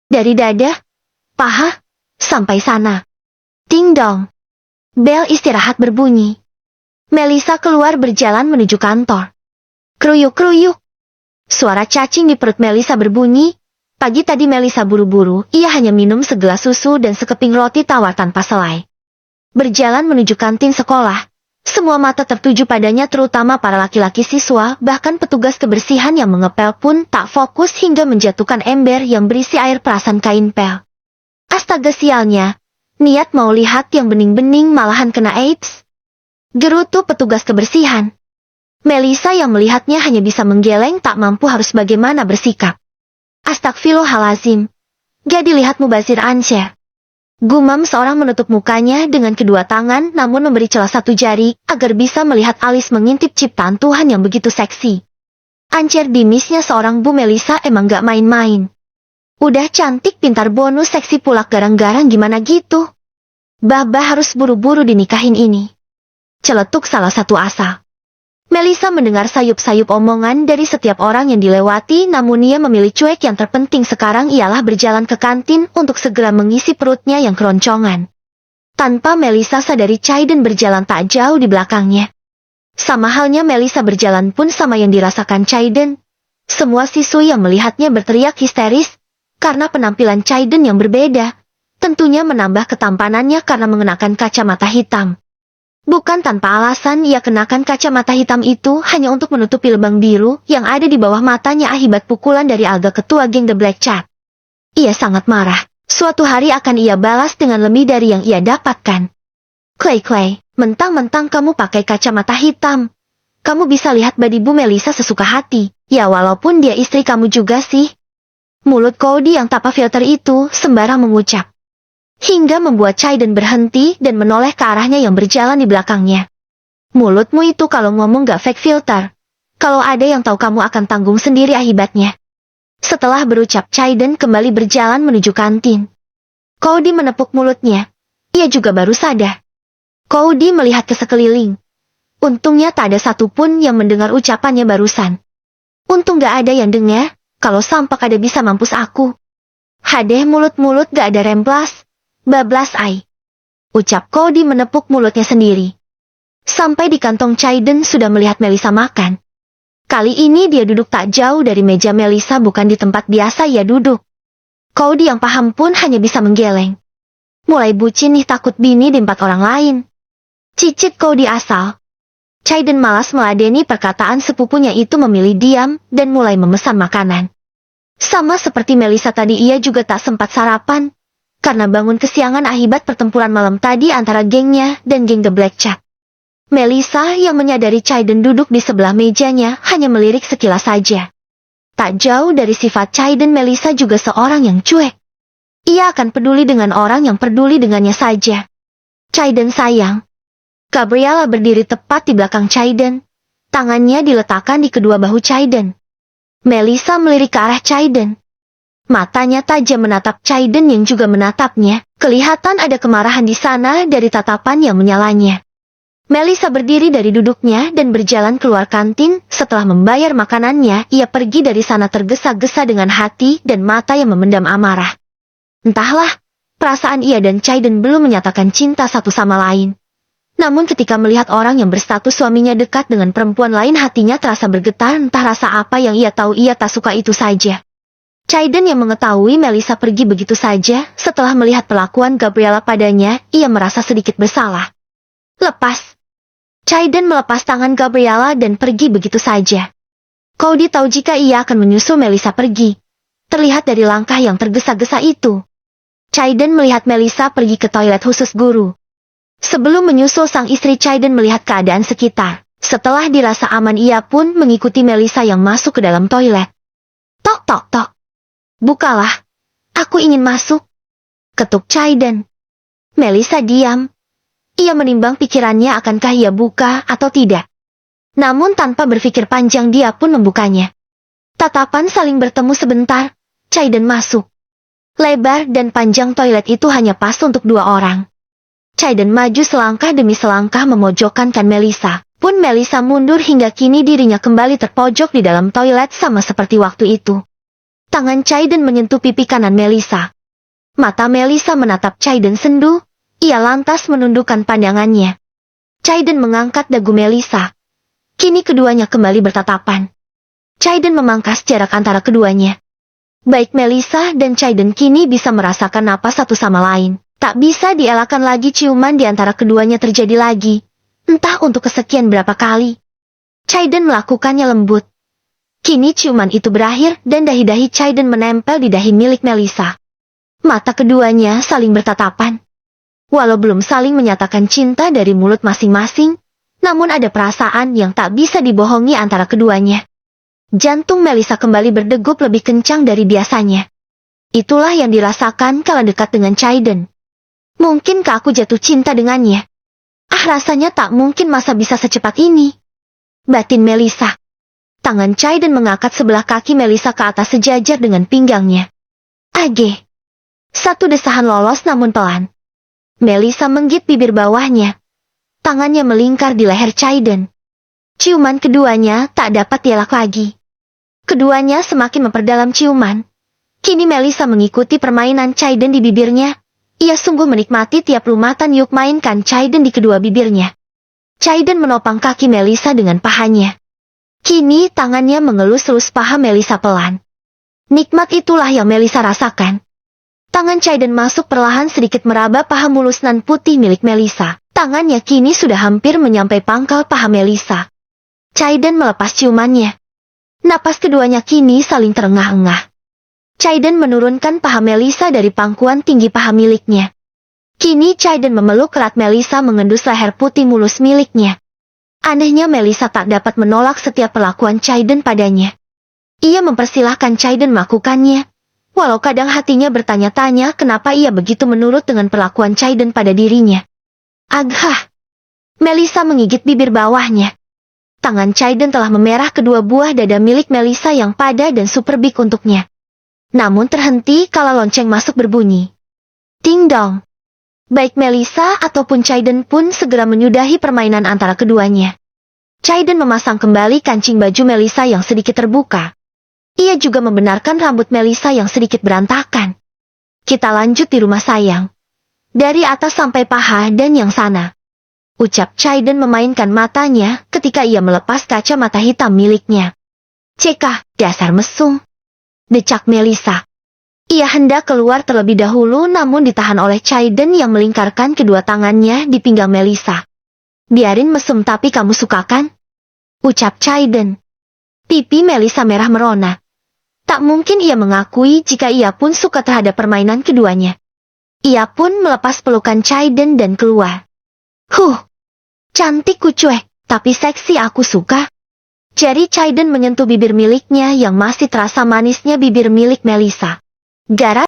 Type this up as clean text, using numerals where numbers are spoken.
Dari dada, paha, sampai sana. Ding dong. Bel istirahat berbunyi. Melisa keluar berjalan menuju kantor. Kruyuk-kruyuk. Suara cacing di perut Melisa berbunyi. Pagi tadi Melisa buru-buru, ia hanya minum segelas susu dan sekeping roti tawar tanpa selai. Berjalan menuju kantin sekolah. Semua mata tertuju padanya, terutama para laki-laki siswa, bahkan petugas kebersihan yang mengepel pun tak fokus hingga menjatuhkan ember yang berisi air perasan kain pel. Astaga sialnya, niat mau lihat yang bening-bening malahan kena AIDS. Gerutu petugas kebersihan. Melisa yang melihatnya hanya bisa menggeleng, tak mampu harus bagaimana bersikap. Astagfirullahalazim. Gak dilihat mubazir Ansyar. Gumam seorang menutup mukanya dengan kedua tangan namun memberi celah satu jari agar bisa melihat alis mengintip ciptaan Tuhan yang begitu seksi. Ancer dimisnya seorang Bu Melisa emang gak main-main. Udah cantik, pintar, bonus, seksi pulak, garang-garang, gimana gitu. Baba harus buru-buru dinikahin ini. Celetuk salah satu asa. Melisa mendengar sayup-sayup omongan dari setiap orang yang dilewati, namun ia memilih cuek. Yang terpenting sekarang ialah berjalan ke kantin untuk segera mengisi perutnya yang keroncongan. Tanpa Melisa sadari, Caiden berjalan tak jauh di belakangnya. Sama halnya Melisa berjalan pun sama yang dirasakan Caiden. Semua siswi yang melihatnya berteriak histeris, karena penampilan Caiden yang berbeda, tentunya menambah ketampanannya karena mengenakan kacamata hitam. Bukan tanpa alasan ia kenakan kacamata hitam itu hanya untuk menutupi lubang biru yang ada di bawah matanya akibat pukulan dari Alga, ketua geng The Black Cat. Ia sangat marah. Suatu hari akan ia balas dengan lebih dari yang ia dapatkan. Clay, mentang-mentang kamu pakai kacamata hitam, kamu bisa lihat body Bu Melisa sesuka hati. Ya walaupun dia istri kamu juga sih. Mulut Cody yang tanpa filter itu sembarang mengucap. Hingga membuat Caiden berhenti dan menoleh ke arahnya yang berjalan di belakangnya. Mulutmu itu kalau ngomong gak fake filter. Kalau ada yang tahu kamu akan tanggung sendiri akibatnya. Setelah berucap, Caiden kembali berjalan menuju kantin. Cody menepuk mulutnya. Ia juga baru sadar. Cody melihat ke sekeliling. Untungnya tak ada satupun yang mendengar ucapannya barusan. Untung gak ada yang dengar, kalau sampak ada bisa mampus aku. Hadeh, mulut-mulut gak ada remplas. Bablas ai. Ucap Cody menepuk mulutnya sendiri. Sampai di kantong Caiden sudah melihat Melisa makan. Kali ini dia duduk tak jauh dari meja Melisa, bukan di tempat biasa ia duduk. Cody yang paham pun hanya bisa menggeleng. Mulai bucin nih, takut bini di tempat orang lain. Cicit Cody asal. Caiden malas meladeni perkataan sepupunya itu, memilih diam dan mulai memesan makanan. Sama seperti Melisa tadi, ia juga tak sempat sarapan. Karena bangun kesiangan akibat pertempuran malam tadi antara gengnya dan geng The Black Cat. Melisa yang menyadari Caiden duduk di sebelah mejanya hanya melirik sekilas saja. Tak jauh dari sifat Caiden, Melisa juga seorang yang cuek. Ia akan peduli dengan orang yang peduli dengannya saja. Caiden sayang. Gabriela berdiri tepat di belakang Caiden. Tangannya diletakkan di kedua bahu Caiden. Melisa melirik ke arah Caiden. Matanya tajam menatap Caiden yang juga menatapnya. Kelihatan ada kemarahan di sana dari tatapan yang menyalanya. Melisa berdiri dari duduknya dan berjalan keluar kantin. Setelah membayar makanannya, ia pergi dari sana tergesa-gesa dengan hati dan mata yang memendam amarah. Entahlah, perasaan ia dan Caiden belum menyatakan cinta satu sama lain. Namun ketika melihat orang yang berstatus suaminya dekat dengan perempuan lain, hatinya terasa bergetar. Entah rasa apa yang ia tahu, ia tak suka itu saja. Caiden yang mengetahui Melisa pergi begitu saja, setelah melihat perlakuan Gabriela padanya, ia merasa sedikit bersalah. Lepas. Caiden melepas tangan Gabriela dan pergi begitu saja. Cody tahu jika ia akan menyusul Melisa pergi. Terlihat dari langkah yang tergesa-gesa itu. Caiden melihat Melisa pergi ke toilet khusus guru. Sebelum menyusul sang istri, Caiden melihat keadaan sekitar. Setelah dirasa aman, ia pun mengikuti Melisa yang masuk ke dalam toilet. Tok tok tok. Bukalah. Aku ingin masuk. Ketuk Caiden. Melisa diam. Ia menimbang pikirannya akankah ia buka atau tidak. Namun tanpa berpikir panjang dia pun membukanya. Tatapan saling bertemu sebentar. Caiden masuk. Lebar dan panjang toilet itu hanya pas untuk dua orang. Caiden maju selangkah demi selangkah memojokkan Melisa. Pun Melisa mundur hingga kini dirinya kembali terpojok di dalam toilet sama seperti waktu itu. Tangan Caiden menyentuh pipi kanan Melissa. Mata Melissa menatap Caiden sendu, ia lantas menundukkan pandangannya. Caiden mengangkat dagu Melissa. Kini keduanya kembali bertatapan. Caiden memangkas jarak antara keduanya. Baik Melissa dan Caiden kini bisa merasakan napas satu sama lain. Tak bisa dielakkan lagi ciuman di antara keduanya terjadi lagi. Entah untuk kesekian berapa kali. Caiden melakukannya lembut. Kini ciuman itu berakhir dan dahi-dahi Caiden menempel di dahi milik Melissa. Mata keduanya saling bertatapan. Walau belum saling menyatakan cinta dari mulut masing-masing, namun ada perasaan yang tak bisa dibohongi antara keduanya. Jantung Melissa kembali berdegup lebih kencang dari biasanya. Itulah yang dirasakan kala dekat dengan Caiden. Mungkinkah aku jatuh cinta dengannya? Rasanya tak mungkin masa bisa secepat ini. Batin Melissa. Tangan Caiden mengangkat sebelah kaki Melissa ke atas sejajar dengan pinggangnya. Age. Satu desahan lolos namun pelan. Melissa menggigit bibir bawahnya. Tangannya melingkar di leher Caiden. Ciuman keduanya tak dapat dielak lagi. Keduanya semakin memperdalam ciuman. Kini Melissa mengikuti permainan Caiden di bibirnya. Ia sungguh menikmati tiap lumatan Yuk mainkan Caiden di kedua bibirnya. Caiden menopang kaki Melissa dengan pahanya. Kini tangannya mengelus-elus paha Melissa pelan. Nikmat itulah yang Melissa rasakan. Tangan Caiden masuk perlahan sedikit meraba paha mulus nan putih milik Melissa. Tangannya kini sudah hampir menyampai pangkal paha Melissa. Caiden melepas ciumannya. Napas keduanya kini saling terengah-engah. Caiden menurunkan paha Melissa dari pangkuan tinggi paha miliknya. Kini Caiden memeluk erat Melissa mengendus leher putih mulus miliknya. Anehnya Melissa tak dapat menolak setiap perlakuan Caiden padanya. Ia mempersilahkan Caiden melakukannya, walau kadang hatinya bertanya-tanya kenapa ia begitu menurut dengan perlakuan Caiden pada dirinya. Agah! Melissa menggigit bibir bawahnya. Tangan Caiden telah memerah kedua buah dada milik Melissa yang pada dan super big untuknya. Namun terhenti kala lonceng masuk berbunyi. Ting dong. Baik Melissa ataupun Caiden pun segera menyudahi permainan antara keduanya. Caiden memasang kembali kancing baju Melissa yang sedikit terbuka. Ia juga membenarkan rambut Melissa yang sedikit berantakan. Kita lanjut di rumah sayang. Dari atas sampai paha dan yang sana. Ucap Caiden memainkan matanya ketika ia melepas kacamata hitam miliknya. Cekah, dasar mesum. Decak Melissa. Ia hendak keluar terlebih dahulu namun ditahan oleh Caiden yang melingkarkan kedua tangannya di pinggang Melissa. Biarin mesum tapi kamu suka kan? Ucap Caiden. Pipi Melissa merah merona. Tak mungkin ia mengakui jika ia pun suka terhadap permainan keduanya. Ia pun melepas pelukan Caiden dan keluar. Cantik kucuek, tapi seksi aku suka. Jari Caiden menyentuh bibir miliknya yang masih terasa manisnya bibir milik Melissa. Gara